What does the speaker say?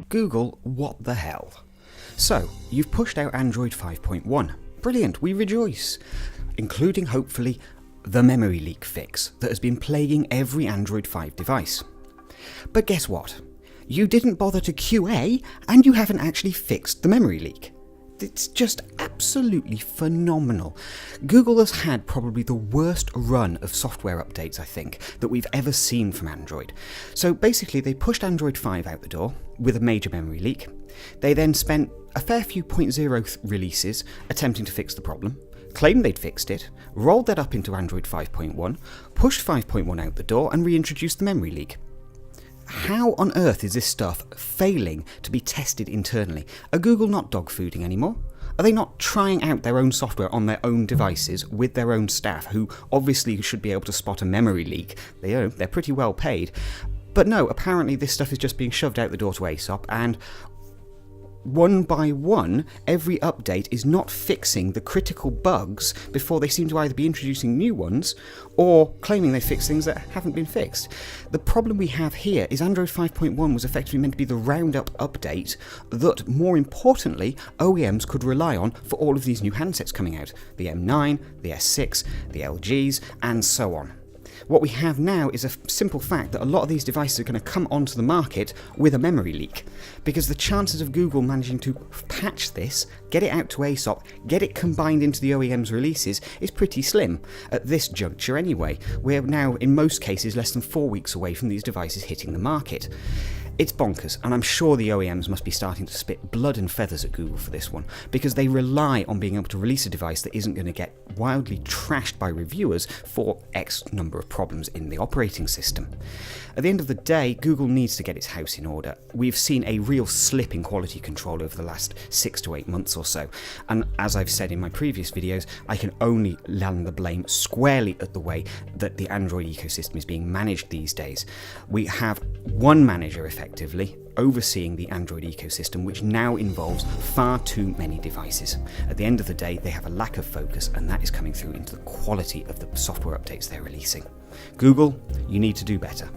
Google, what the hell? So, you've pushed out Android 5.1. Brilliant, we rejoice. Including, hopefully, the memory leak fix that has been plaguing every Android 5 device. But guess what? You didn't bother to QA, and you haven't actually fixed the memory leak. It's just absolutely phenomenal. Google has had probably the worst run of software updates, I think, that we've ever seen from Android. So basically, they pushed Android 5 out the door with a major memory leak. They then spent a fair few 0.0 releases attempting to fix the problem, claimed they'd fixed it, rolled that up into Android 5.1, pushed 5.1 out the door, and reintroduced the memory leak. How on earth is this stuff failing to be tested internally? Are Google not dogfooding anymore? Are they not trying out their own software on their own devices with their own staff, who obviously should be able to spot a memory leak? They're pretty well paid. But no, apparently this stuff is just being shoved out the door to ASOP, and one by one, every update is not fixing the critical bugs before they seem to either be introducing new ones or claiming they fix things that haven't been fixed. The problem we have here is Android 5.1 was effectively meant to be the roundup update that, more importantly, OEMs could rely on for all of these new handsets coming out. The M9, the S6, the LGs, and so on. What we have now is a simple fact that a lot of these devices are going to come onto the market with a memory leak, because the chances of Google managing to patch this, get it out to ASOP, get it combined into the OEM's releases is pretty slim, at this juncture anyway. We're now, in most cases, less than 4 weeks away from these devices hitting the market. It's bonkers, and I'm sure the OEMs must be starting to spit blood and feathers at Google for this one, because they rely on being able to release a device that isn't going to get wildly trashed by reviewers for X number of problems in the operating system. At the end of the day, Google needs to get its house in order. We've seen a real slip in quality control over the last 6 to 8 months or so, and as I've said in my previous videos, I can only land the blame squarely at the way that the Android ecosystem is being managed these days. We have one manager effectively overseeing the Android ecosystem, which now involves far too many devices. At the end of the day, they have a lack of focus, and that is coming through into the quality of the software updates they're releasing. Google, you need to do better.